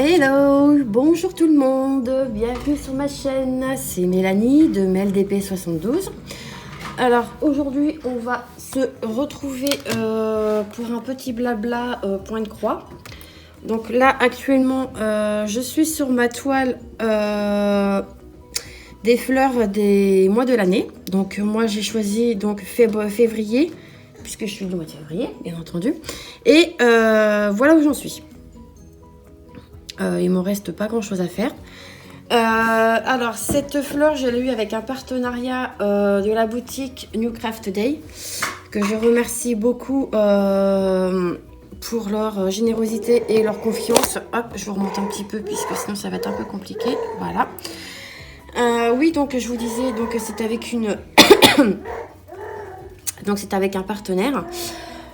Hello, bonjour tout le monde, bienvenue sur ma chaîne, c'est Mélanie de MelDP72. Alors aujourd'hui on va se retrouver pour un petit blabla point de croix. Donc là actuellement je suis sur ma toile des fleurs des mois de l'année. Donc moi j'ai choisi donc février, puisque je suis du mois de février bien entendu. Et voilà où j'en suis. Il me reste pas grand chose à faire. Alors cette fleur je l'ai eue avec un partenariat de la boutique New Craft Day, que je remercie beaucoup pour leur générosité et leur confiance. Hop, je vous remonte un petit peu puisque sinon ça va être un peu compliqué. Voilà. Oui, donc je vous disais, donc c'est avec une donc c'est avec un partenaire.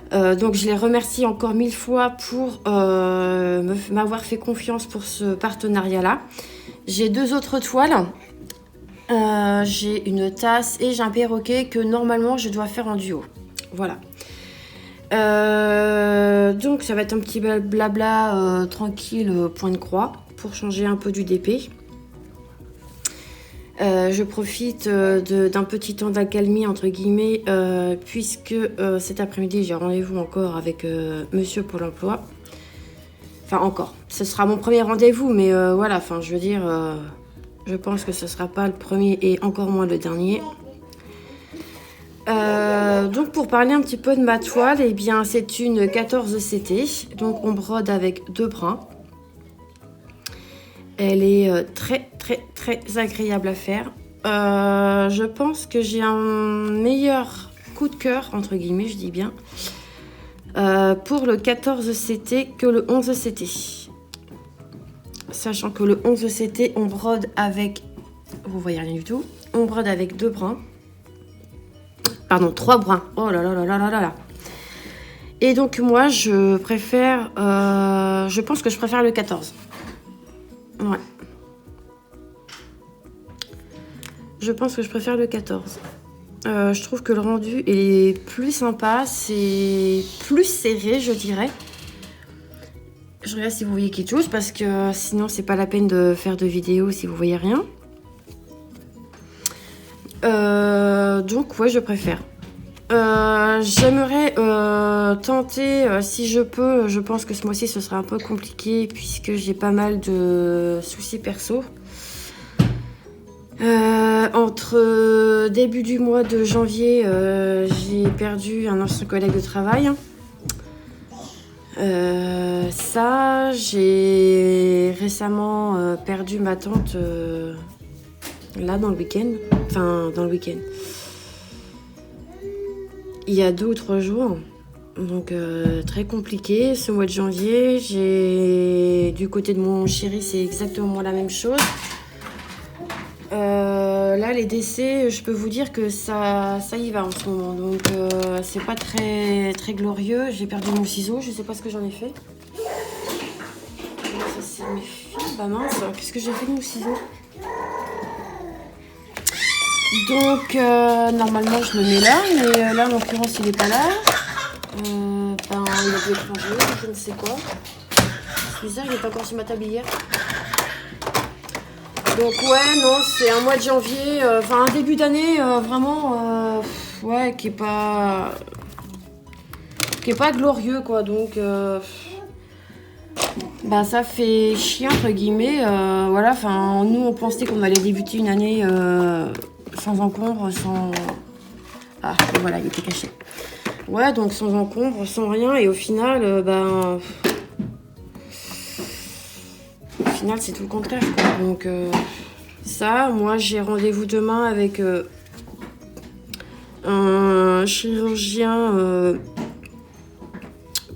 Donc je les remercie encore 1000 fois pour m'avoir fait confiance pour ce partenariat-là. J'ai deux autres toiles. J'ai une tasse et j'ai un perroquet que normalement je dois faire en duo. Voilà. Donc ça va être un petit blabla tranquille point de croix pour changer un peu du DP. Je profite d'un petit temps d'accalmie entre guillemets puisque cet après-midi j'ai rendez-vous encore avec Monsieur Pôle Emploi. Enfin encore, ce sera mon premier rendez-vous, mais voilà, enfin je veux dire, je pense que ce sera pas le premier et encore moins le dernier. Donc pour parler un petit peu de ma toile, eh bien c'est une 14 CT, donc on brode avec deux brins. Elle est très agréable à faire. Je pense que j'ai un meilleur coup de cœur, entre guillemets, je dis bien, pour le 14 CT que le 11 CT. Sachant que le 11 CT, on brode avec... Vous voyez rien du tout. On brode avec deux brins. Pardon, trois brins. Oh là là là là là là là. Et donc moi, je préfère... je pense que je préfère le 14. Ouais. Je pense que je préfère le 14. Je trouve que le rendu est plus sympa, c'est plus serré, je dirais. Je regarde si vous voyez quelque chose, parce que sinon c'est pas la peine de faire de vidéo si vous voyez rien. Donc ouais, je préfère. J'aimerais tenter, si je peux, je pense que ce mois-ci ce sera un peu compliqué puisque j'ai pas mal de soucis perso. Entre début du mois de janvier, j'ai perdu un ancien collègue de travail. Ça, j'ai récemment perdu ma tante là dans le week-end. Enfin, dans le week-end. Il y a 2 ou 3 jours. Donc très compliqué. Ce mois de janvier, j'ai du côté de mon chéri, c'est exactement la même chose. Là, les décès, je peux vous dire que ça y va en ce moment. Donc, c'est pas très glorieux. J'ai perdu mon ciseau. Je sais pas ce que j'en ai fait. Ça, c'est mes fils. Bah mince, qu'est-ce que j'ai fait de mon ciseau? Donc, normalement, je le mets là. Mais là, en l'occurrence, il est pas là. Il a dû être rangé, je ne sais quoi. C'est bizarre, il est encore sur ma table hier. Donc ouais, non, c'est un mois de janvier, enfin un début d'année vraiment, ouais, qui est pas glorieux quoi. Donc, bah ça fait chier entre guillemets, voilà. Enfin, nous on pensait qu'on allait débuter une année sans encombre, sans... Ah, voilà, il était caché. Ouais, donc sans encombre, sans rien, et au final, au final, c'est tout le contraire, quoi. Donc, ça, moi, j'ai rendez-vous demain avec un chirurgien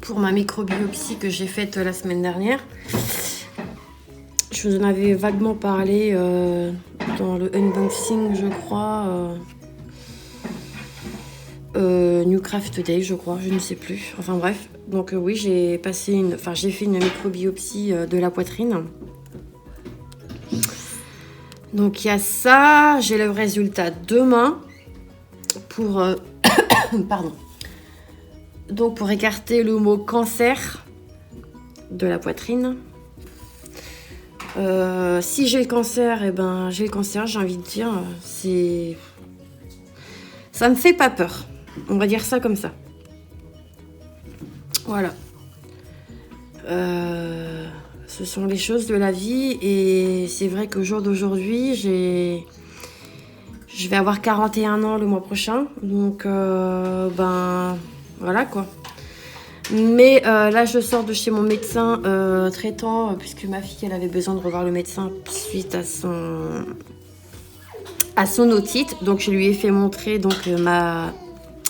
pour ma microbiopsie que j'ai faite la semaine dernière. Je vous en avais vaguement parlé dans le unboxing, je crois. New Craft Day, je crois, je ne sais plus. Enfin bref, donc oui, j'ai fait une microbiopsie de la poitrine. Donc il y a ça, j'ai le résultat demain pour pardon. Donc pour écarter le mot cancer de la poitrine. Si j'ai le cancer, eh ben j'ai le cancer, j'ai envie de dire. Ça me fait pas peur. On va dire ça comme ça. Voilà. Ce sont les choses de la vie et c'est vrai qu'au jour d'aujourd'hui, je vais avoir 41 ans le mois prochain. Donc, ben, voilà quoi. Mais là, je sors de chez mon médecin traitant, puisque ma fille, elle avait besoin de revoir le médecin suite à son otite. Donc, je lui ai fait montrer donc,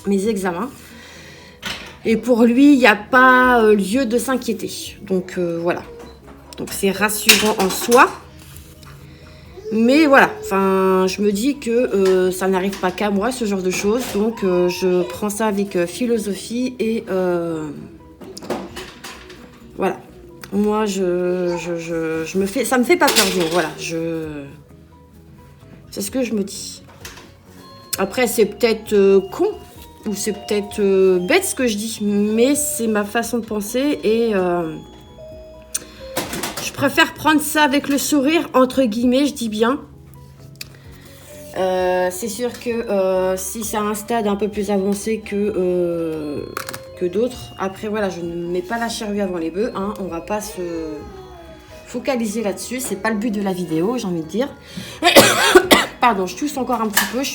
mes examens. Et pour lui, il n'y a pas lieu de s'inquiéter. Donc, voilà. Donc, c'est rassurant en soi. Mais voilà, enfin, je me dis que ça n'arrive pas qu'à moi, ce genre de choses. Donc, je prends ça avec philosophie et voilà. Moi, je me fais, ça me fait pas peur. Donc, voilà, c'est ce que je me dis. Après, c'est peut-être con ou c'est peut-être bête ce que je dis, mais c'est ma façon de penser et je préfère prendre ça avec le sourire, entre guillemets, je dis bien. C'est sûr que si c'est à un stade un peu plus avancé que d'autres, après voilà, je ne mets pas la charrue avant les bœufs, hein, on va pas se focaliser là-dessus, c'est pas le but de la vidéo, j'ai envie de dire. Pardon, je tousse encore un petit peu, je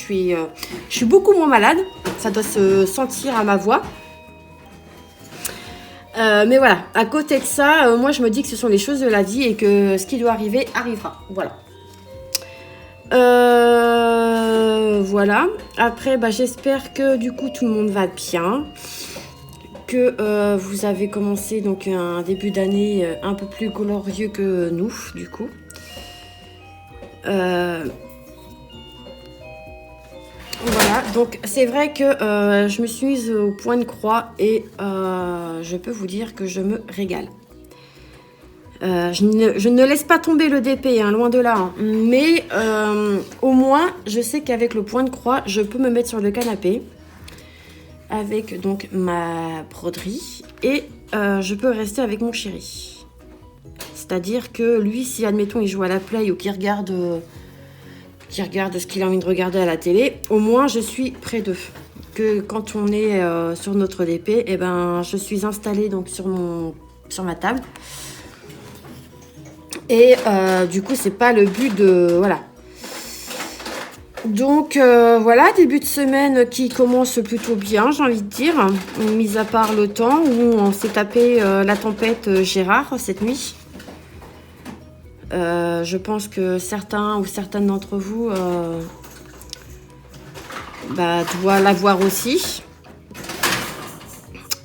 suis beaucoup moins malade, ça doit se sentir à ma voix. Mais voilà, à côté de ça, moi je me dis que ce sont les choses de la vie et que ce qui doit arriver, arrivera. Voilà. Voilà. Après, bah, j'espère que du coup tout le monde va bien. Que vous avez commencé donc un début d'année un peu plus glorieux que nous, du coup. Voilà, donc c'est vrai que je me suis mise au point de croix et je peux vous dire que je me régale. Je ne laisse pas tomber le DP, hein, loin de là. Hein. Mais au moins, je sais qu'avec le point de croix, je peux me mettre sur le canapé avec donc ma broderie et je peux rester avec mon chéri. C'est-à-dire que lui, si admettons il joue à la play ou qu'il regarde ce qu'il a envie de regarder à la télé, au moins je suis près d'eux. Que quand on est sur notre DP, eh ben, je suis installée donc sur ma table. Et du coup, c'est pas le but de... Voilà. Donc, voilà, début de semaine qui commence plutôt bien, j'ai envie de dire. Mis à part le temps où on s'est tapé la tempête Gérard cette nuit. Je pense que certains ou certaines d'entre vous doivent l'avoir aussi.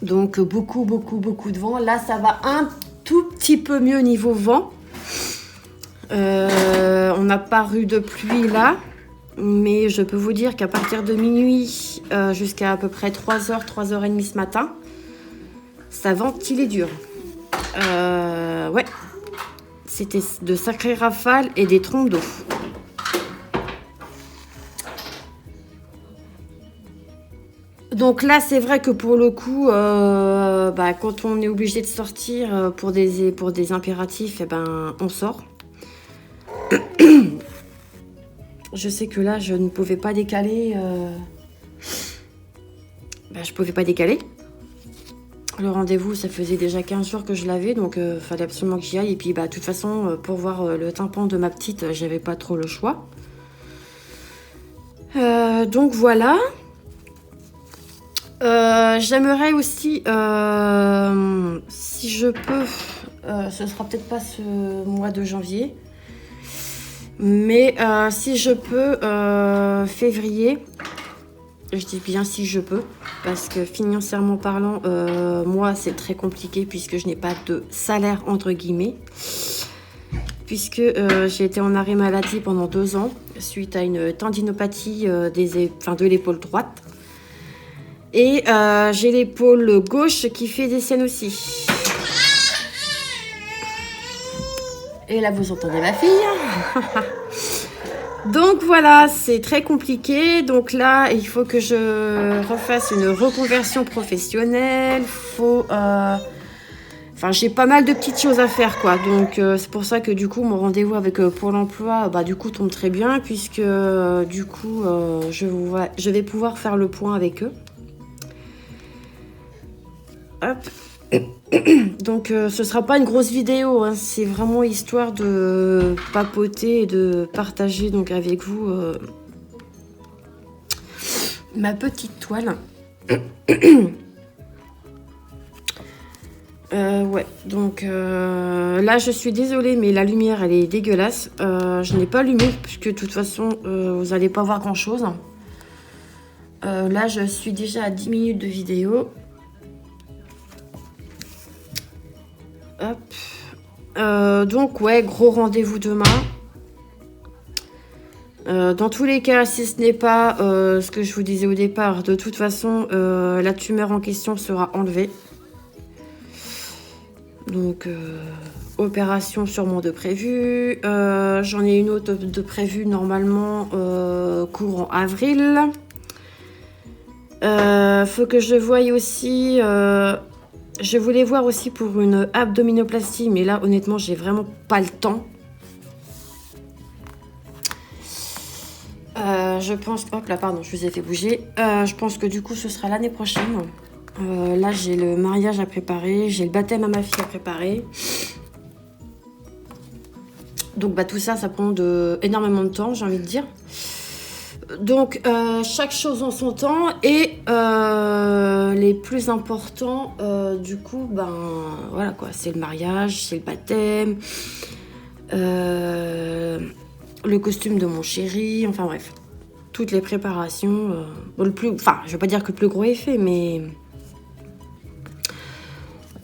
Donc, beaucoup de vent. Là, ça va un tout petit peu mieux niveau vent. On n'a pas eu de pluie là, mais je peux vous dire qu'à partir de minuit jusqu'à peu près 3h, 3h30 ce matin, ça ventilait dur. Ouais, c'était de sacrées rafales et des trompes d'eau. Donc là, c'est vrai que pour le coup, quand on est obligé de sortir pour des impératifs, eh ben, on sort. Je sais que là, je ne pouvais pas décaler. Je pouvais pas décaler. Le rendez-vous, ça faisait déjà 15 jours que je l'avais, donc fallait absolument que j'y aille. Et puis, de toute façon, pour voir le tympan de ma petite, j'avais pas trop le choix. Donc voilà. J'aimerais aussi, si je peux, ce sera peut-être pas ce mois de janvier, mais si je peux, février, je dis bien si je peux, parce que financièrement parlant, moi c'est très compliqué puisque je n'ai pas de salaire entre guillemets, puisque j'ai été en arrêt maladie pendant 2 ans suite à une tendinopathie de l'épaule droite. Et j'ai l'épaule gauche qui fait des scènes aussi. Et là, vous entendez ma fille. Donc voilà, c'est très compliqué. Donc là, il faut que je refasse une reconversion professionnelle. Faut Enfin, j'ai pas mal de petites choses à faire, quoi. Donc, c'est pour ça que, du coup, mon rendez-vous avec Pôle emploi, bah, du coup, tombe très bien, puisque, du coup, je vais pouvoir faire le point avec eux. Hop. Donc, ce sera pas une grosse vidéo, hein. C'est vraiment histoire de papoter et de partager, donc, avec vous, ma petite toile. Ouais, donc là je suis désolée, mais la lumière elle est dégueulasse. Je n'ai pas allumé, puisque de toute façon vous n'allez pas voir grand chose. Là je suis déjà à 10 minutes de vidéo. Hop. Donc ouais, gros rendez-vous demain. Dans tous les cas, si ce n'est pas ce que je vous disais au départ, de toute façon la tumeur en question sera enlevée. Donc, opération sûrement de prévue. J'en ai une autre de prévue normalement courant avril. Faut que je voie aussi... je voulais voir aussi pour une abdominoplastie, mais là, honnêtement, j'ai vraiment pas le temps. Je pense... Hop là, pardon, je vous ai fait bouger. Je pense que du coup, ce sera l'année prochaine. Là, j'ai le mariage à préparer, j'ai le baptême à ma fille à préparer. Donc, bah, tout ça, ça prend énormément de temps, j'ai envie de dire. Donc, chaque chose en son temps. Et les plus importants, du coup, ben, voilà quoi. C'est le mariage, c'est le baptême, le costume de mon chéri, enfin bref. Toutes les préparations. Enfin, je veux pas dire que le plus gros est fait, mais...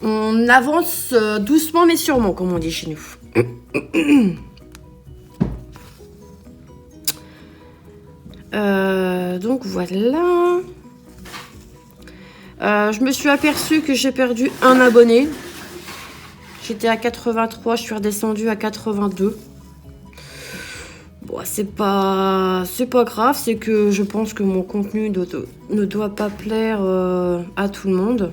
On avance doucement mais sûrement, comme on dit chez nous. Donc voilà. Je me suis aperçue que j'ai perdu un abonné. J'étais à 83, je suis redescendue à 82. Bon, c'est pas grave, c'est que je pense que mon contenu ne doit pas plaire à tout le monde.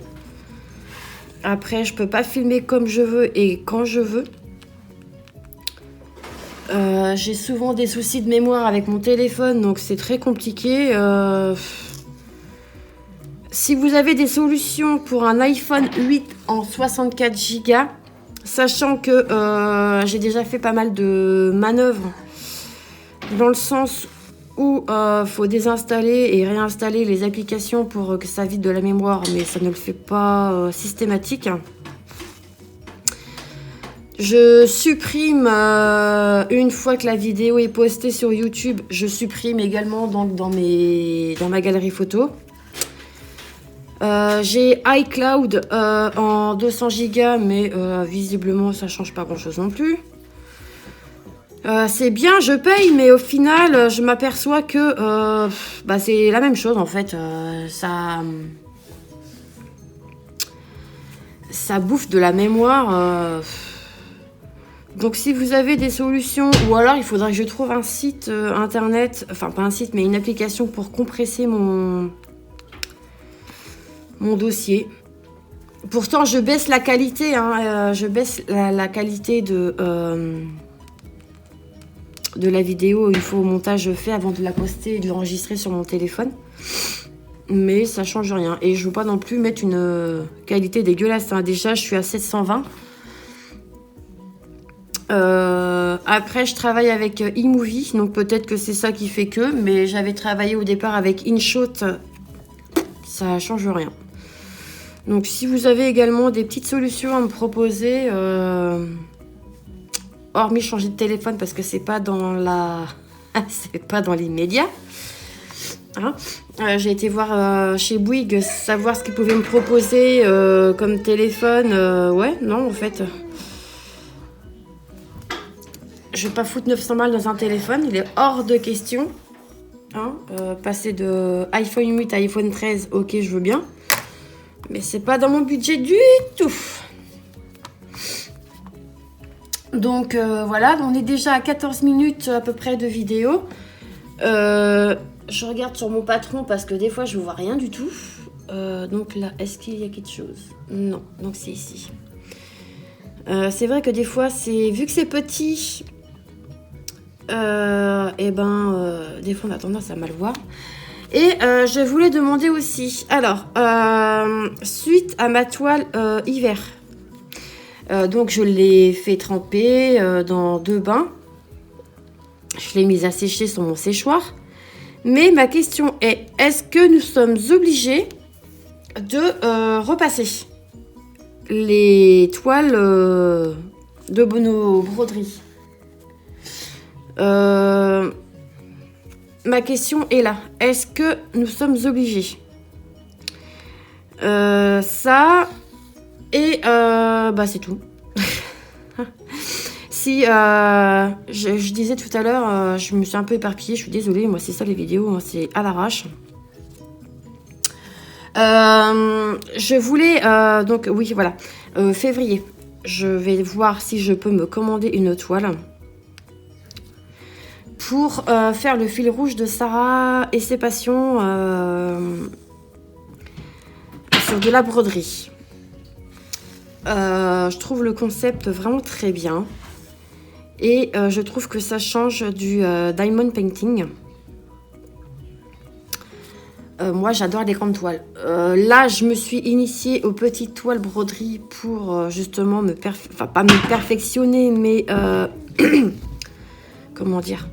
Après, je peux pas filmer comme je veux et quand je veux. J'ai souvent des soucis de mémoire avec mon téléphone, donc c'est très compliqué. Si vous avez des solutions pour un iPhone 8 en 64 Go, sachant que j'ai déjà fait pas mal de manœuvres, dans le sens où faut désinstaller et réinstaller les applications pour que ça vide de la mémoire, mais ça ne le fait pas systématique. Je supprime, une fois que la vidéo est postée sur YouTube, je supprime également donc, dans ma galerie photo. J'ai iCloud en 200 Go, mais visiblement ça change pas grand chose non plus. C'est bien, je paye, mais au final, je m'aperçois que c'est la même chose en fait. Ça bouffe de la mémoire. Donc si vous avez des solutions, ou alors il faudrait que je trouve un site internet, enfin pas un site, mais une application pour compresser mon dossier. Pourtant, je baisse la qualité, hein, je baisse la qualité de la vidéo une fois au montage fait avant de la poster et de l'enregistrer sur mon téléphone. Mais ça change rien. Et je veux pas non plus mettre une qualité dégueulasse, hein. Déjà, je suis à 720. Après, je travaille avec eMovie, donc peut-être que c'est ça qui fait que, mais j'avais travaillé au départ avec InShot, ça change rien. Donc si vous avez également des petites solutions à me proposer, hormis changer de téléphone parce que c'est pas dans c'est pas dans l'immédiat. Hein, j'ai été voir chez Bouygues savoir ce qu'ils pouvaient me proposer comme téléphone. Ouais, non en fait. Je vais pas foutre 900 balles dans un téléphone, il est hors de question. Hein, passer de iPhone 8 à iPhone 13, ok, je veux bien. Mais c'est pas dans mon budget du tout. Donc voilà, on est déjà à 14 minutes à peu près de vidéo. Je regarde sur mon patron parce que des fois je ne vois rien du tout. Donc là, est-ce qu'il y a quelque chose? Non, donc c'est ici. C'est vrai que des fois, vu que c'est petit, des fois on a tendance à mal voir. Et je voulais demander aussi, alors, suite à ma toile hiver, donc je l'ai fait tremper dans 2 bains. Je l'ai mise à sécher sur mon séchoir. Mais ma question est, est-ce que nous sommes obligés de repasser les toiles de nos broderies? Ma question est là. Est-ce que nous sommes obligés? Ça et c'est tout. Si je disais tout à l'heure, je me suis un peu éparpillée. Je suis désolée. Moi, c'est ça les vidéos. Hein, c'est à l'arrache. Je voulais donc oui voilà février. Je vais voir si je peux me commander une toile pour faire le fil rouge de Sarah et ses passions sur de la broderie. Je trouve le concept vraiment très bien et je trouve que ça change du diamond painting. Moi j'adore les grandes toiles. Là je me suis initiée aux petites toiles broderie pour justement pas me perfectionner mais comment dire,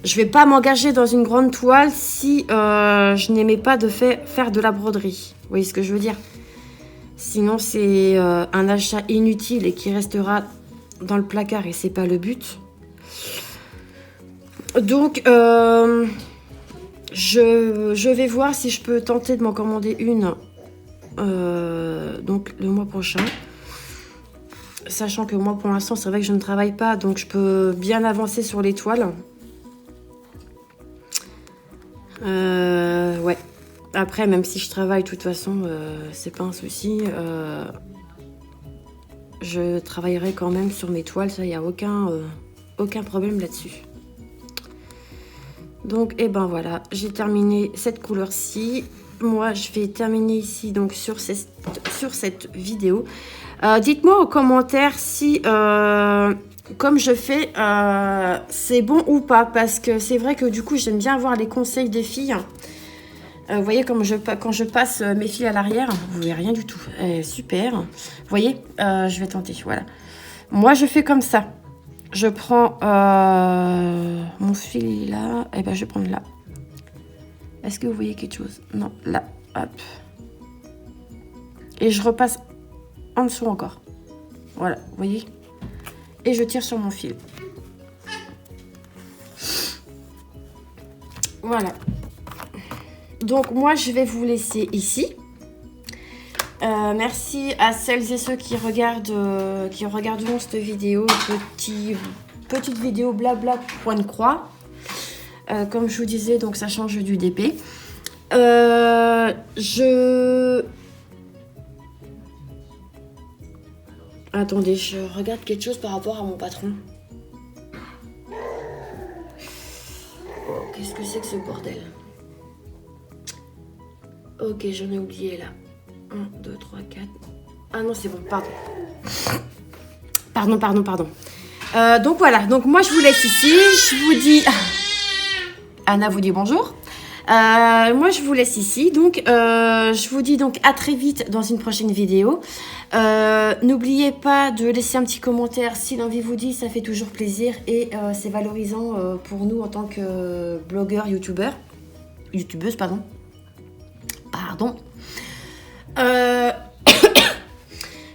je vais pas m'engager dans une grande toile si je n'aimais pas de faire de la broderie. Vous voyez ce que je veux dire? Sinon c'est un achat inutile et qui restera dans le placard et c'est pas le but. Donc je vais voir si je peux tenter de m'en commander une donc le mois prochain. Sachant que moi pour l'instant c'est vrai que je ne travaille pas, donc je peux bien avancer sur les toiles. Ouais. Après même si je travaille de toute façon c'est pas un souci. Je travaillerai quand même sur mes toiles, ça il n'y a aucun problème là-dessus. Donc voilà, j'ai terminé cette couleur-ci. Moi je vais terminer ici donc sur cette vidéo. Dites-moi en commentaire si comme je fais c'est bon ou pas, parce que c'est vrai que du coup j'aime bien avoir les conseils des filles. Vous voyez quand je passe mes fils à l'arrière, vous voyez rien du tout. Super. Vous voyez, je vais tenter. Voilà. Moi je fais comme ça. Je prends mon fil là. Et je vais prendre là. Est-ce que vous voyez quelque chose? Non, là. Hop. Et je repasse en dessous encore. Voilà, vous voyez? Et je tire sur mon fil. Voilà. Donc moi je vais vous laisser ici. Merci à celles et ceux qui regarderont cette vidéo, petite vidéo blabla point de croix. Comme je vous disais, donc ça change du DP. Attendez, je regarde quelque chose par rapport à mon patron. Oh, qu'est-ce que c'est que ce bordel? Ok, j'en ai oublié là. 1, 2, 3, 4. Ah non, c'est bon, pardon. Pardon. Donc voilà, donc moi je vous laisse ici. Je vous dis... Anna vous dit bonjour. Moi je vous laisse ici. Donc je vous dis donc à très vite dans une prochaine vidéo. N'oubliez pas de laisser un petit commentaire si l'envie vous dit, ça fait toujours plaisir. Et c'est valorisant pour nous en tant que blogueurs, youtubeuse, pardon.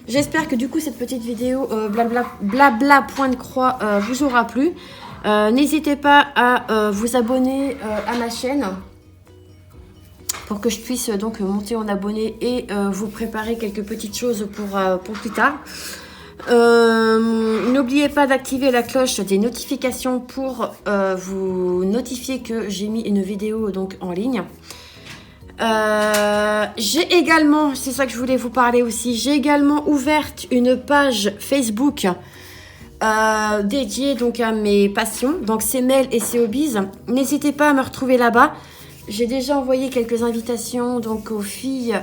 J'espère que du coup cette petite vidéo blabla point de croix vous aura plu. N'hésitez pas à vous abonner à ma chaîne pour que je puisse donc monter en abonnés et vous préparer quelques petites choses pour plus tard. N'oubliez pas d'activer la cloche des notifications pour vous notifier que j'ai mis une vidéo donc en ligne. J'ai également, c'est ça que je voulais vous parler aussi, j'ai également ouverte une page Facebook dédiée donc à mes passions, donc c'est Mel et c'est Hobbies. N'hésitez pas à me retrouver là-bas. J'ai déjà envoyé quelques invitations donc aux filles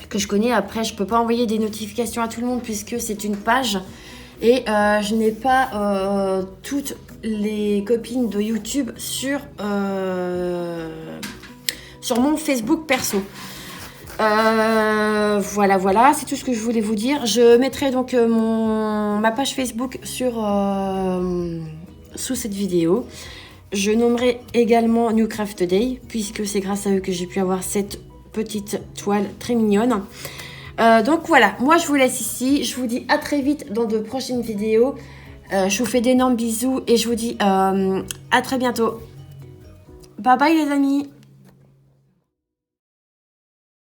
que que je connais. Après, je peux pas envoyer des notifications à tout le monde puisque c'est une page. Et je n'ai pas toutes les copines de YouTube sur mon Facebook perso. Voilà, c'est tout ce que je voulais vous dire. Je mettrai donc ma page Facebook sous cette vidéo. Je nommerai également New Craft Day, puisque c'est grâce à eux que j'ai pu avoir cette petite toile très mignonne. Donc voilà, moi je vous laisse ici. Je vous dis à très vite dans de prochaines vidéos. Je vous fais d'énormes bisous et je vous dis à très bientôt. Bye bye les amis.